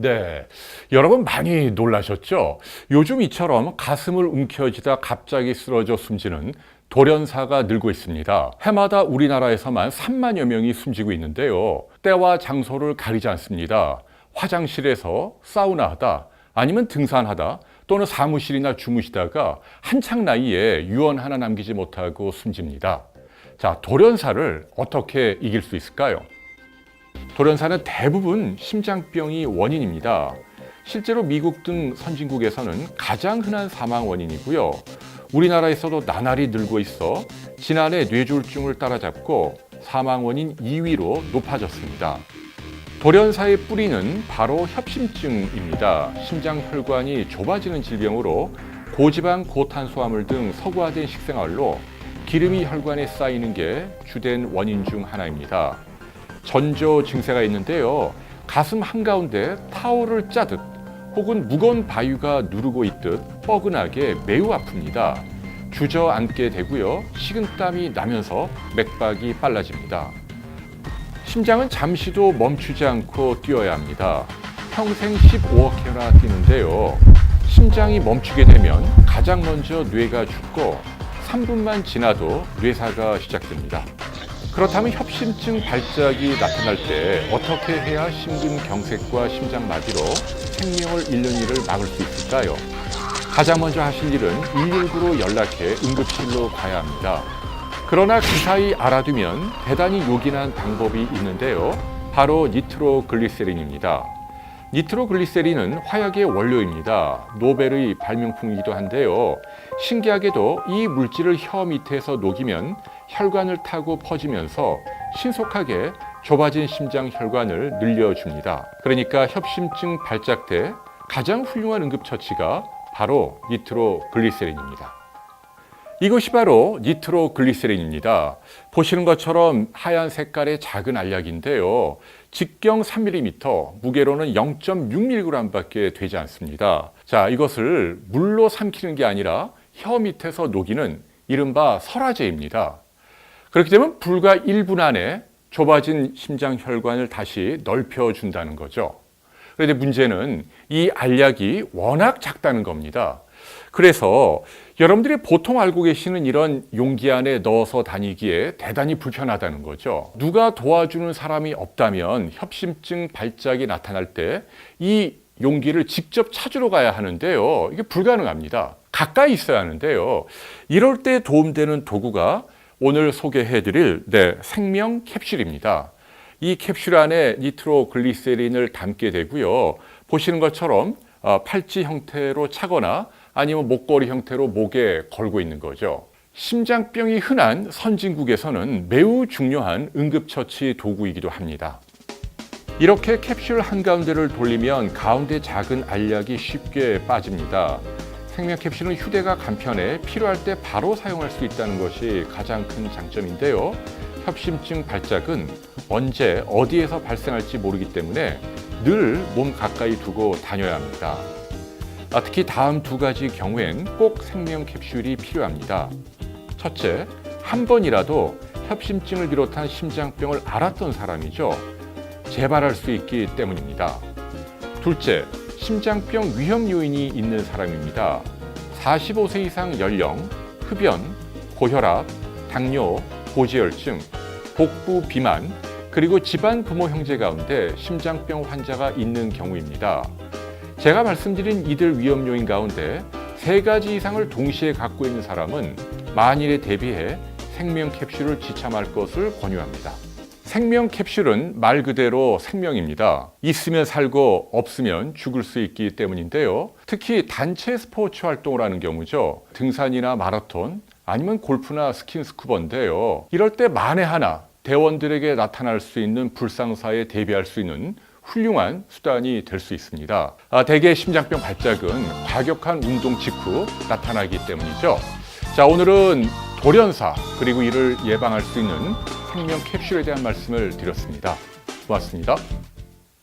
네, 여러분 많이 놀라셨죠? 요즘 이처럼 가슴을 움켜쥐다 갑자기 쓰러져 숨지는 돌연사가 늘고 있습니다. 해마다 우리나라에서만 3만여 명이 숨지고 있는데요. 때와 장소를 가리지 않습니다. 화장실에서 사우나하다, 아니면 등산하다, 또는 사무실이나 주무시다가 한창 나이에 유언 하나 남기지 못하고 숨집니다. 자, 돌연사를 어떻게 이길 수 있을까요? 돌연사는 대부분 심장병이 원인입니다. 실제로 미국 등 선진국에서는 가장 흔한 사망 원인이고요. 우리나라에서도 나날이 늘고 있어 지난해 뇌졸중을 따라잡고 사망 원인 2위로 높아졌습니다. 돌연사의 뿌리는 바로 협심증입니다. 심장혈관이 좁아지는 질병으로 고지방, 고탄수화물 등 서구화된 식생활로 기름이 혈관에 쌓이는 게 주된 원인 중 하나입니다. 전조 증세가 있는데요. 가슴 한가운데 타올을 짜듯 혹은 무거운 바위가 누르고 있듯 뻐근하게 매우 아픕니다. 주저앉게 되고요. 식은땀이 나면서 맥박이 빨라집니다. 심장은 잠시도 멈추지 않고 뛰어야 합니다. 평생 15억회나 뛰는데요. 심장이 멈추게 되면 가장 먼저 뇌가 죽고 3분만 지나도 뇌사가 시작됩니다. 그렇다면 협심증 발작이 나타날 때 어떻게 해야 심근경색과 심장마비로 생명을 잃는 일을 막을 수 있을까요? 가장 먼저 하실 일은 119로 연락해 응급실로 가야 합니다. 그러나 그 사이 알아두면 대단히 요긴한 방법이 있는데요. 바로 니트로글리세린입니다. 니트로글리세린은 화약의 원료입니다. 노벨의 발명품이기도 한데요. 신기하게도 이 물질을 혀 밑에서 녹이면 혈관을 타고 퍼지면서 신속하게 좁아진 심장 혈관을 늘려줍니다. 그러니까 협심증 발작 때 가장 훌륭한 응급처치가 바로 니트로글리세린입니다. 이것이 바로 니트로글리세린입니다. 보시는 것처럼 하얀 색깔의 작은 알약인데요. 직경 3mm, 무게로는 0.6mg밖에 되지 않습니다. 자, 이것을 물로 삼키는 게 아니라 혀 밑에서 녹이는 이른바 설화제입니다. 그렇게 되면 불과 1분 안에 좁아진 심장 혈관을 다시 넓혀준다는 거죠. 그런데 문제는 이 알약이 워낙 작다는 겁니다. 그래서 여러분들이 보통 알고 계시는 이런 용기 안에 넣어서 다니기에 대단히 불편하다는 거죠. 누가 도와주는 사람이 없다면 협심증 발작이 나타날 때 이 용기를 직접 찾으러 가야 하는데요. 이게 불가능합니다. 가까이 있어야 하는데요. 이럴 때 도움되는 도구가 오늘 소개해드릴 생명 캡슐입니다. 이 캡슐 안에 니트로글리세린을 담게 되고요. 보시는 것처럼 팔찌 형태로 차거나 아니면 목걸이 형태로 목에 걸고 있는 거죠. 심장병이 흔한 선진국에서는 매우 중요한 응급처치 도구이기도 합니다. 이렇게 캡슐 한가운데를 돌리면 가운데 작은 알약이 쉽게 빠집니다. 생명 캡슐은 휴대가 간편해 필요할 때 바로 사용할 수 있다는 것이 가장 큰 장점인데요. 협심증 발작은 언제 어디에서 발생할지 모르기 때문에 늘 몸 가까이 두고 다녀야 합니다. 특히 다음 두 가지 경우엔 꼭 생명 캡슐이 필요합니다. 첫째, 한 번이라도 협심증을 비롯한 심장병을 앓았던 사람이죠. 재발할 수 있기 때문입니다. 둘째, 심장병 위험 요인이 있는 사람입니다. 45세 이상 연령, 흡연, 고혈압, 당뇨, 고지혈증, 복부 비만, 그리고 집안 부모 형제 가운데 심장병 환자가 있는 경우입니다. 제가 말씀드린 이들 위험 요인 가운데 3가지 이상을 동시에 갖고 있는 사람은 만일에 대비해 생명 캡슐을 지참할 것을 권유합니다. 생명 캡슐은 말 그대로 생명입니다. 있으면 살고 없으면 죽을 수 있기 때문인데요. 특히 단체 스포츠 활동을 하는 경우죠. 등산이나 마라톤 아니면 골프나 스킨스쿠버인데요. 이럴 때 만에 하나 대원들에게 나타날 수 있는 불상사에 대비할 수 있는 훌륭한 수단이 될 수 있습니다. 대개 심장병 발작은 과격한 운동 직후 나타나기 때문이죠. 자, 오늘은 돌연사 그리고 이를 예방할 수 있는 생명 캡슐에 대한 말씀을 드렸습니다. 고맙습니다.